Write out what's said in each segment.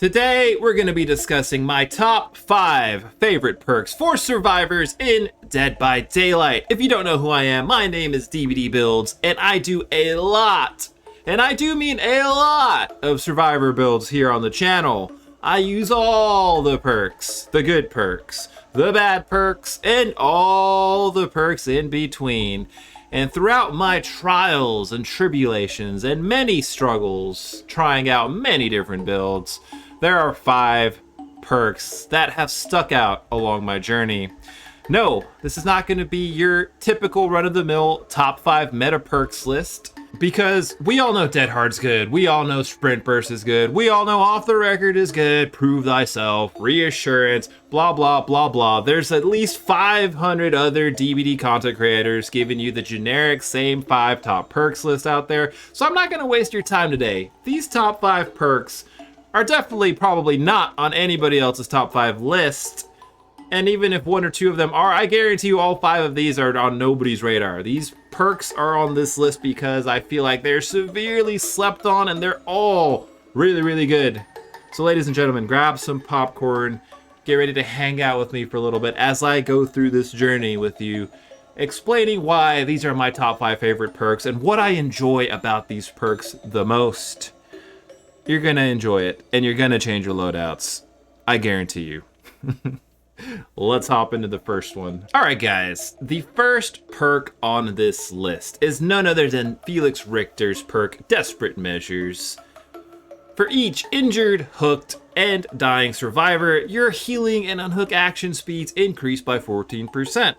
Today, we're going to be discussing my top 5 favorite perks for survivors in Dead by Daylight. If you don't know who I am, my name is DBD Builds, and I do a lot, and I do mean a lot, of survivor builds here on the channel. I use all the perks, the good perks, the bad perks, and all the perks in between. And throughout my trials and tribulations and many struggles, trying out many different builds, there are 5 perks that have stuck out along my journey. No, this is not going to be your typical run-of-the-mill top 5 meta perks list, because we all know Dead Hard's good, we all know Sprint Burst is good, we all know Off the Record is good, Prove Thyself, Reassurance, blah blah blah blah. There's at least 500 other DBD content creators giving you the generic same 5 top perks list out there, so I'm not going to waste your time today. These top 5 perks are definitely probably not on anybody else's top 5 list. And even if 1 or 2 of them are, I guarantee you all 5 of these are on nobody's radar. These perks are on this list because I feel like they're severely slept on and they're all really, really good. So ladies and gentlemen, grab some popcorn, get ready to hang out with me for a little bit as I go through this journey with you, explaining why these are my top 5 favorite perks and what I enjoy about these perks the most. You're gonna enjoy it and you're gonna change your loadouts. I guarantee you. Let's hop into the first one. All right, guys, the first perk on this list is none other than Felix Richter's perk, Desperate Measures. For each injured, hooked, and dying survivor, your healing and unhook action speeds increase by 14%.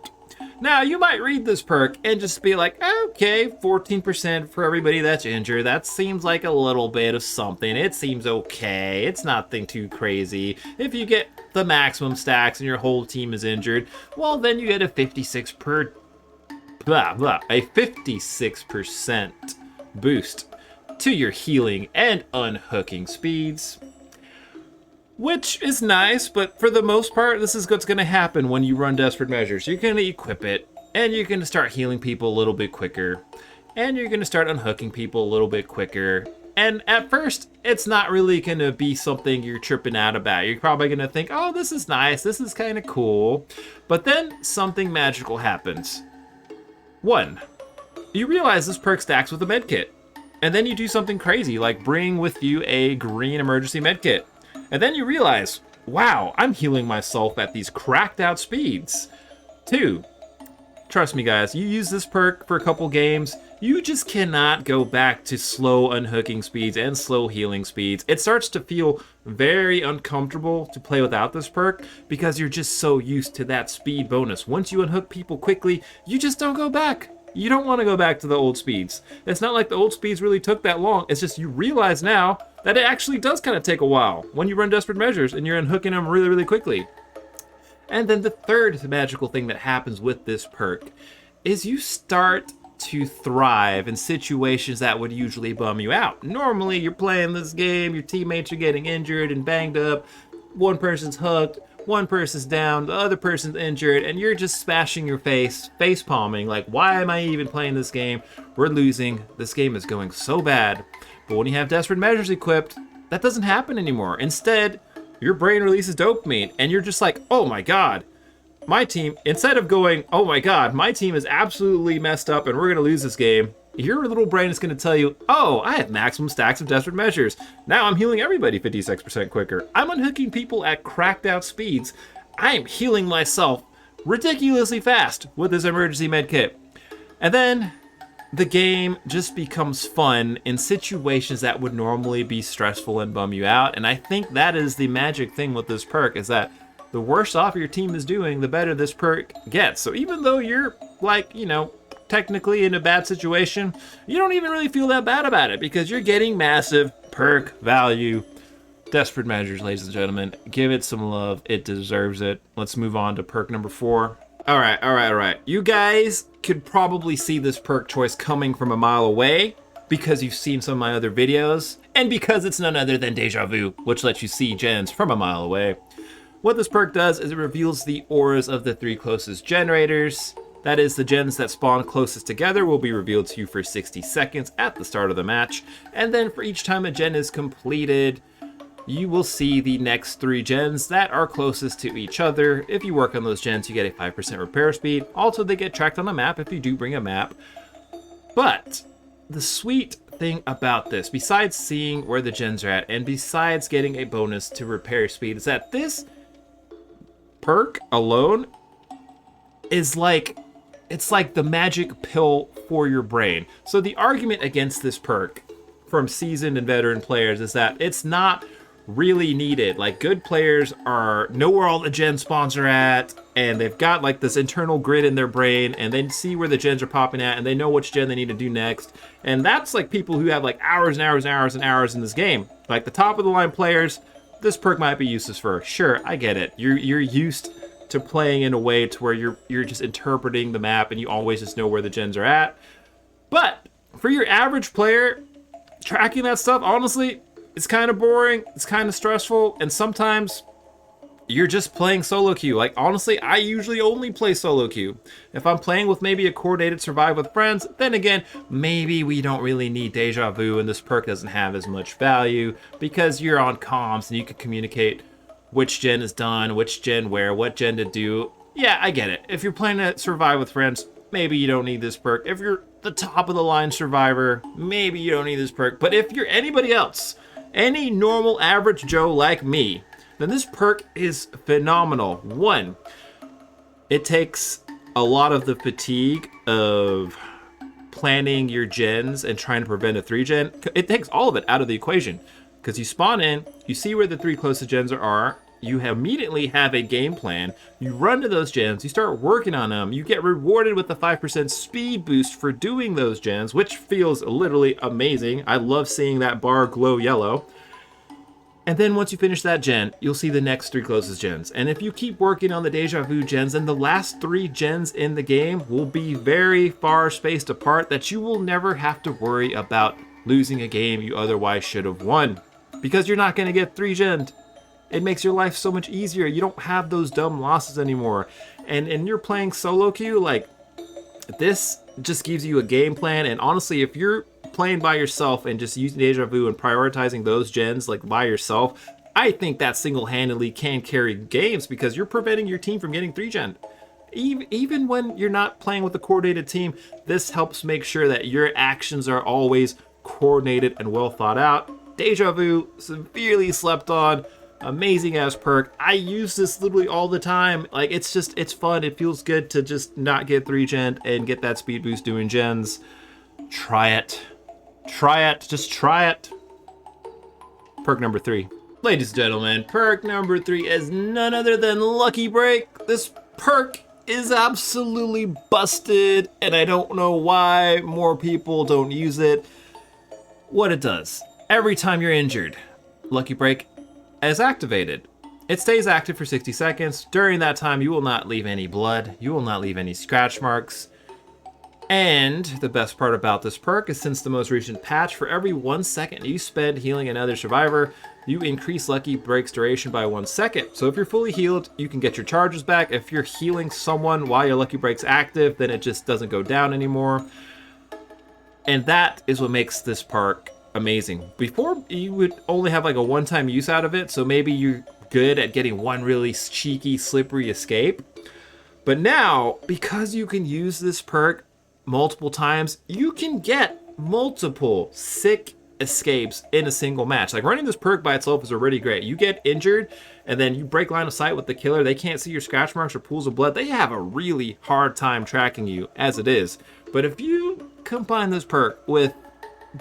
Now, you might read this perk and just be like, okay, 14% for everybody that's injured. That seems like a little bit of something. It seems okay. It's nothing too crazy. If you get the maximum stacks and your whole team is injured, well, then you get a 56% boost to your healing and unhooking speeds. Which is nice, but for the most part, this is what's going to happen when you run Desperate Measures. You're going to equip it, and you're going to start healing people a little bit quicker, and you're going to start unhooking people a little bit quicker. And at first, it's not really going to be something you're tripping out about. You're probably going to think, oh, this is nice, this is kind of cool. But then something magical happens. 1, you realize this perk stacks with a medkit. And then you do something crazy, like bring with you a green emergency medkit. And then you realize, wow, I'm healing myself at these cracked out speeds. 2, trust me guys, you use this perk for a couple games, you just cannot go back to slow unhooking speeds and slow healing speeds. It starts to feel very uncomfortable to play without this perk because you're just so used to that speed bonus. Once you unhook people quickly, you just don't go back. You don't want to go back to the old speeds. It's not like the old speeds really took that long. It's just you realize now that it actually does kind of take a while when you run Desperate Measures and you're unhooking them really, really quickly. And then the third magical thing that happens with this perk is you start to thrive in situations that would usually bum you out. Normally, you're playing this game, your teammates are getting injured and banged up, one person's hooked, one person's down, the other person's injured, and you're just smashing your face palming, like, why am I even playing this game? We're losing. This game is going so bad. But when you have Desperate Measures equipped, that doesn't happen anymore. Instead, your brain releases dopamine, and you're just like, oh my god, my team, instead of going, oh my god, my team is absolutely messed up and we're going to lose this game, your little brain is going to tell you, oh, I have maximum stacks of Desperate Measures. Now I'm healing everybody 56% quicker. I'm unhooking people at cracked out speeds. I am healing myself ridiculously fast with this emergency med kit. And then the game just becomes fun in situations that would normally be stressful and bum you out. And I think that is the magic thing with this perk, is that the worse off your team is doing, the better this perk gets. So even though you're, like, you know, technically in a bad situation, you don't even really feel that bad about it because you're getting massive perk value. Desperate Measures, ladies and gentlemen. Give it some love. It deserves it. Let's move on to perk number 4. All right. You guys could probably see this perk choice coming from a mile away because you've seen some of my other videos and because it's none other than Deja Vu, which lets you see gens from a mile away. What this perk does is it reveals the auras of the 3 closest generators. That is, the gens that spawn closest together will be revealed to you for 60 seconds at the start of the match. And then for each time a gen is completed, you will see the next 3 gens that are closest to each other. If you work on those gens, you get a 5% repair speed. Also, they get tracked on the map if you do bring a map. But the sweet thing about this, besides seeing where the gens are at, and besides getting a bonus to repair speed, is that this perk alone is like, it's like the magic pill for your brain. So the argument against this perk from seasoned and veteran players is that it's not really needed. Like, good players know where all the gen spawns are at, and they've got like this internal grid in their brain, and they see where the gens are popping at, and they know which gen they need to do next. And that's like people who have like hours and hours and hours and hours in this game. Like the top of the line players, this perk might be useless for. Sure, I get it. You're used to playing in a way to where you're just interpreting the map and you always just know where the gens are at. But for your average player, tracking that stuff, honestly, it's kind of boring, it's kind of stressful, and sometimes you're just playing solo queue. Like, honestly, I usually only play solo queue. If I'm playing with maybe a coordinated survive with friends, then again, maybe we don't really need deja vu and this perk doesn't have as much value because you're on comms and you can communicate which gen is done, which gen where, what gen to do. Yeah, I get it. If you're playing to survive with friends, maybe you don't need this perk. If you're the top of the line survivor, maybe you don't need this perk. But if you're anybody else, any normal average Joe like me, then this perk is phenomenal. One, it takes a lot of the fatigue of planning your gens and trying to prevent a 3-gen. It takes all of it out of the equation. Because you spawn in, you see where the 3 closest gens are, you immediately have a game plan, you run to those gens, you start working on them, you get rewarded with the 5% speed boost for doing those gens, which feels literally amazing. I love seeing that bar glow yellow. And then once you finish that gen, you'll see the next 3 closest gens. And if you keep working on the deja vu gens, then the last 3 gens in the game will be very far spaced apart that you will never have to worry about losing a game you otherwise should have won. Because you're not going to get 3 gen'd. It makes your life so much easier. You don't have those dumb losses anymore. And you're playing solo queue, like, this just gives you a game plan. And honestly, if you're playing by yourself and just using deja vu and prioritizing those gens like by yourself, I think that single-handedly can carry games because you're preventing your team from getting 3-gen. Even when you're not playing with a coordinated team, this helps make sure that your actions are always coordinated and well thought out. Deja vu, severely slept on, amazing ass perk. I use this literally all the time. Like, it's fun. It feels good to just not get 3-gen and get that speed boost doing gens. Try it. Try it. Just try it. Perk number 3. Ladies and gentlemen, perk number 3 is none other than Lucky Break. This perk is absolutely busted, and I don't know why more people don't use it. What it does, every time you're injured, Lucky Break is activated. It stays active for 60 seconds. During that time, you will not leave any blood. You will not leave any scratch marks. And the best part about this perk is, since the most recent patch, for every 1 second you spend healing another survivor, you increase Lucky Break's duration by 1 second. So if you're fully healed, you can get your charges back. If you're healing someone while your Lucky Break's active, then it just doesn't go down anymore. And that is what makes this perk amazing. Before, you would only have like a one-time use out of it, so maybe you're good at getting one really cheeky, slippery escape. But now, because you can use this perk multiple times, you can get multiple sick escapes in a single match. Like, running this perk by itself is already great. You get injured and then you break line of sight with the killer. They can't see your scratch marks or pools of blood. They have a really hard time tracking you as it is. But if you combine this perk with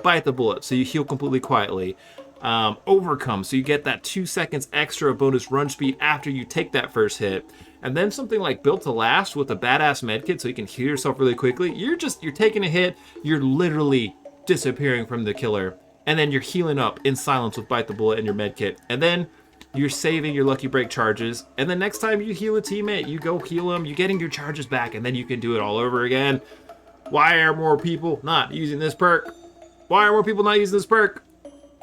Bite the Bullet, so you heal completely quietly, Overcome, so you get that 2 seconds extra bonus run speed after you take that first hit, and then something like Built to Last with a badass medkit so you can heal yourself really quickly, you're taking a hit, you're literally disappearing from the killer, and then you're healing up in silence with Bite the Bullet and your medkit, and then you're saving your Lucky Break charges, and the next time you heal a teammate, you go heal them, you're getting your charges back, and then you can do it all over again. Why are more people not using this perk? Why are more people not using this perk?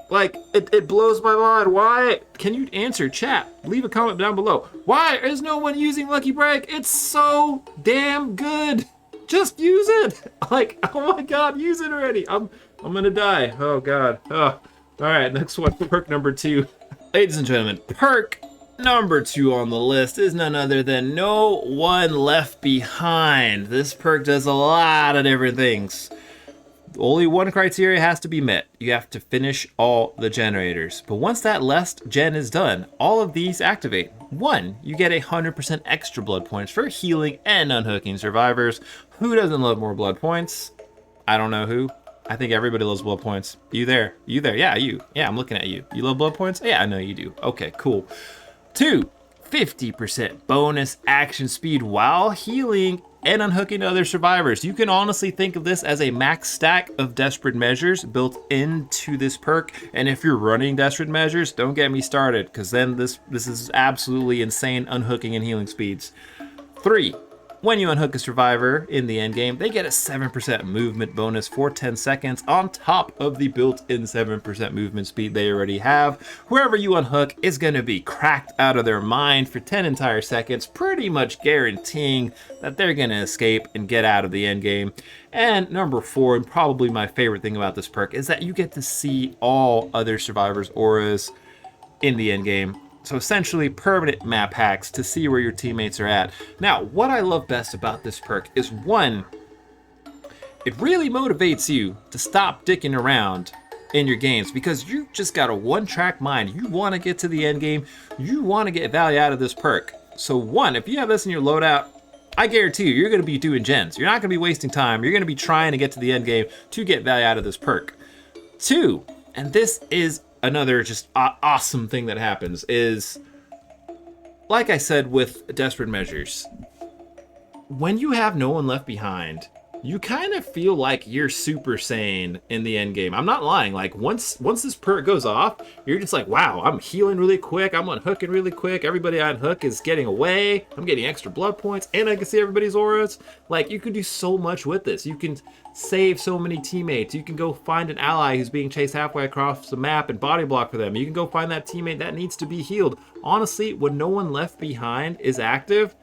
Like, it blows my mind. Why? Can you answer, chat? Leave a comment down below. Why is no one using Lucky Break? It's so damn good. Just use it. Like, oh my god, use it already. I'm gonna die. Oh god. Oh. All right, next one, perk number 2. Ladies and gentlemen, perk number 2 on the list is none other than No One Left Behind. This perk does a lot of different things. Only one criteria has to be met. You have to finish all the generators. But once that last gen is done, all of these activate. 1, you get 100% extra blood points for healing and unhooking survivors. Who doesn't love more blood points? I don't know who. I think everybody loves blood points. You there? You there? Yeah, you. Yeah, I'm looking at you. You love blood points? Yeah, I know you do. Okay, cool. 2, 50% bonus action speed while healing and unhooking other survivors. You can honestly think of this as a max stack of desperate measures built into this perk. And if you're running desperate measures, don't get me started, because then this is absolutely insane unhooking and healing speeds. 3, when you unhook a survivor in the endgame, they get a 7% movement bonus for 10 seconds on top of the built-in 7% movement speed they already have. Whoever you unhook is going to be cracked out of their mind for 10 entire seconds, pretty much guaranteeing that they're going to escape and get out of the endgame. And number 4, and probably my favorite thing about this perk, is that you get to see all other survivors' auras in the endgame. So essentially permanent map hacks to see where your teammates are at. Now, what I love best about this perk is 1, it really motivates you to stop dicking around in your games, because you just got a one-track mind. You want to get to the end game. You want to get value out of this perk. So 1, if you have this in your loadout, I guarantee you're going to be doing gens. You're not going to be wasting time. You're going to be trying to get to the end game to get value out of this perk. 2, and this is another just awesome thing that happens, is, like I said with desperate measures, when you have no one left behind, you kind of feel like you're Super Saiyan in the end game. I'm not lying. Like once this perk goes off, you're just like, wow, I'm healing really quick, I'm unhooking really quick, everybody I unhook is getting away, I'm getting extra blood points, and I can see everybody's auras. Like, you can do so much with this. You can save so many teammates. You can go find an ally who's being chased halfway across the map and body block for them. You can go find that teammate that needs to be healed. Honestly, when No One Left Behind is active,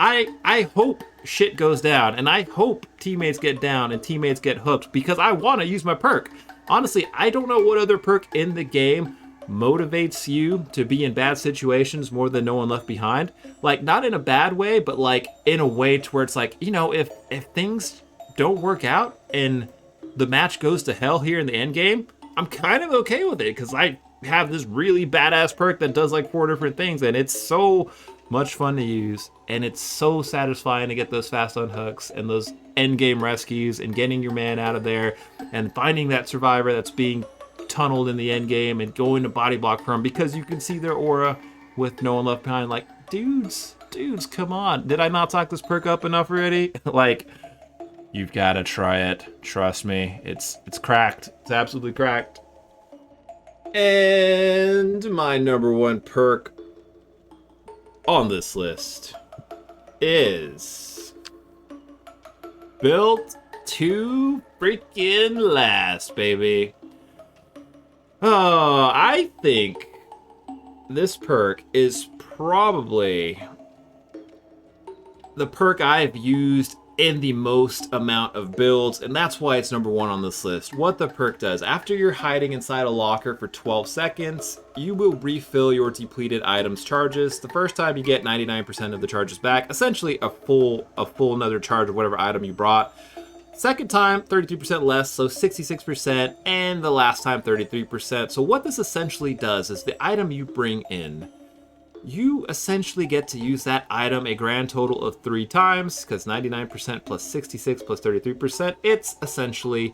I hope shit goes down, and I hope teammates get down and teammates get hooked, because I want to use my perk. Honestly, I don't know what other perk in the game motivates you to be in bad situations more than No One Left Behind. Like, not in a bad way, but like in a way to where it's like, you know, if things don't work out and the match goes to hell here in the end game, I'm kind of okay with it, because I have this really badass perk that does like 4 different things, and it's so much fun to use, and it's so satisfying to get those fast unhooks and those end game rescues and getting your man out of there and finding that survivor that's being tunneled in the end game and going to body block for them, because you can see their aura with No One Left Behind. Like, dudes, come on. Did I not talk this perk up enough already? Like, you've got to try it. Trust me. It's cracked. It's absolutely cracked. And my number 1 perk on this list is Built to freaking last, baby. Oh, I think this perk is probably the perk I've used in the most amount of builds, and that's why it's number 1 on this list. What the perk does: after you're hiding inside a locker for 12 seconds, you will refill your depleted items charges. The first time you get 99% of the charges back, essentially a full another charge of whatever item you brought. Second time, 33% less, so 66%, and the last time 33%. So what this essentially does is the item you bring in, you essentially get to use that item a grand total of 3 times, because 99% plus 66 plus 33%, it's essentially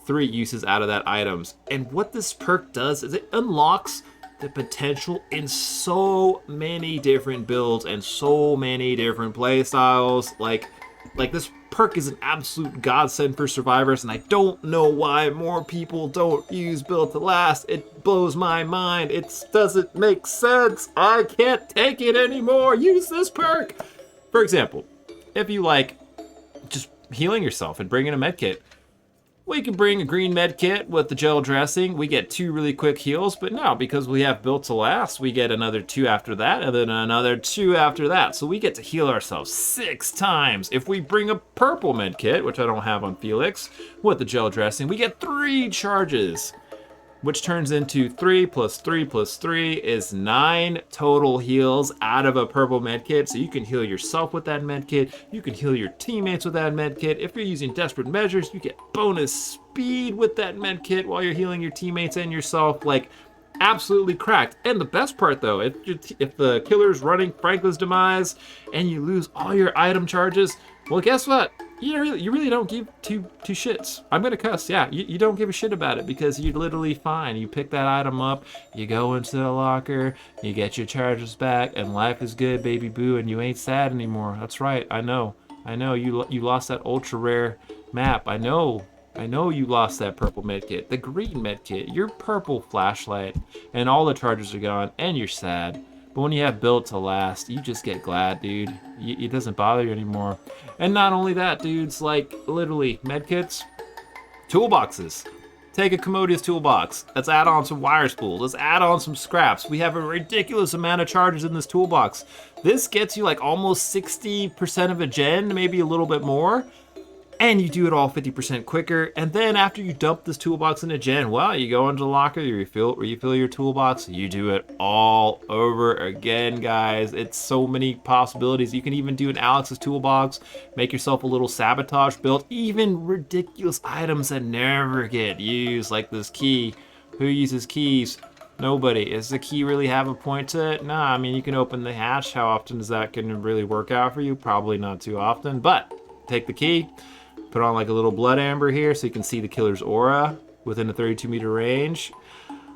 3 uses out of that items. And what this perk does is it unlocks the potential in so many different builds and so many different play styles. Like this perk is an absolute godsend for survivors, and I don't know why more people don't use Build to Last. It blows my mind. It doesn't make sense. I can't take it anymore. Use this perk. For example, if you like just healing yourself and bringing a med kit, we can bring a green med kit with the gel dressing. We get 2 really quick heals, but no, because we have Built to Last, we get another 2 after that, and then another 2 after that. So we get to heal ourselves 6 times. If we bring a purple med kit, which I don't have on Felix, with the gel dressing, we get 3 charges. which turns into 3 plus 3 plus 3 is 9 total heals out of a purple medkit. So you can heal yourself with that medkit. You can heal your teammates with that medkit. If you're using desperate measures, you get bonus speed with that medkit while you're healing your teammates and yourself. Like, absolutely cracked. And the best part though, if the killer's running Franklin's Demise and you lose all your item charges, well, guess what? You really don't give two shits. I'm gonna cuss. Yeah, you don't give a shit about it because you're literally fine. You pick that item up, you go into the locker, you get your charges back, and life is good, baby boo, and you ain't sad anymore. That's right. I know. You lost that ultra rare map. I know you lost that purple medkit, the green medkit, your purple flashlight, and all the charges are gone, and you're sad. But when you have built to last, you just get glad, dude. It doesn't bother you anymore. And not only that, dudes, like, literally, medkits, toolboxes. Take a Commodious toolbox. Let's add on some wire spools. Let's add on some scraps. We have a ridiculous amount of charges in this toolbox. This gets you like almost 60% of a gen, maybe a little bit more. And you do it all 50% quicker. And then after you dump this toolbox in a gen, well, you go into the locker, you refill your toolbox, you do it all over again, guys. It's so many possibilities. You can even do an Alex's toolbox, make yourself a little sabotage build, even ridiculous items that never get used, like this key. Who uses keys? Nobody. Does the key really have a point to it? Nah, I mean, you can open the hatch. How often is that going to really work out for you? Probably not too often, but take the key. Put on like a little blood amber here so you can see the killer's aura within a 32-meter range.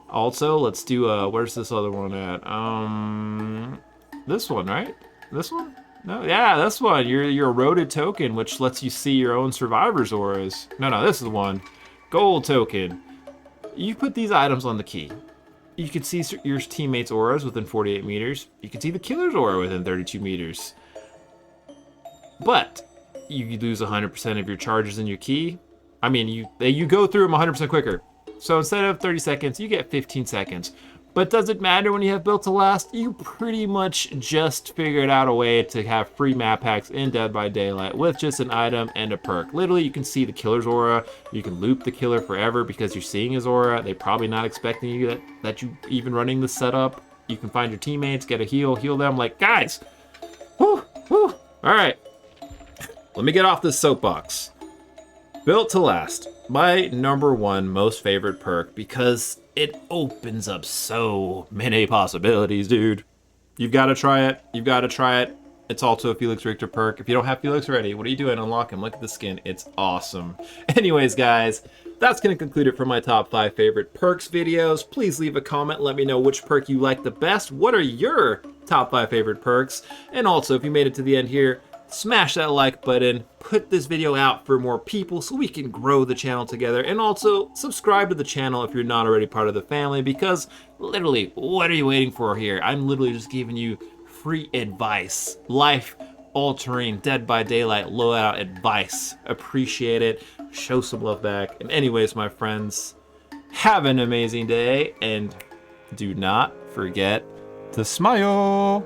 Also, let's do where's this other one at? This one, right? This one? No, yeah, this one. Your eroded token, which lets you see your own survivor's auras. No, this is the one. Gold token. You put these items on the key. You can see your teammates' auras within 48 meters. You can see the killer's aura within 32 meters. But you lose 100% of your charges in your key. I mean, you go through them 100% quicker. So instead of 30 seconds, you get 15 seconds. But does it matter when you have built to last? You pretty much just figured out a way to have free map packs in Dead by Daylight with just an item and a perk. Literally, you can see the killer's aura. You can loop the killer forever because you're seeing his aura. They're probably not expecting you that you even running the setup. You can find your teammates, get a heal them. Like, guys, whoo. All right. Let me get off this soapbox. Built to last, my #1 most favorite perk because it opens up so many possibilities, dude. You've got to try it. It's also a Felix Richter perk. If you don't have Felix already, what are you doing? Unlock him. Look at the skin. It's awesome. Anyways, guys, that's going to conclude it for my top 5 favorite perks videos. Please leave a comment. Let me know which perk you like the best. What are your top 5 favorite perks? And also, if you made it to the end here, smash that like button, put this video out for more people so we can grow the channel together, and also subscribe to the channel if you're not already part of the family, because literally, what are you waiting for here? I'm literally just giving you free advice, life-altering Dead by Daylight loadout advice. Appreciate it. Show some love back. And anyways, my friends, have an amazing day, and do not forget to smile.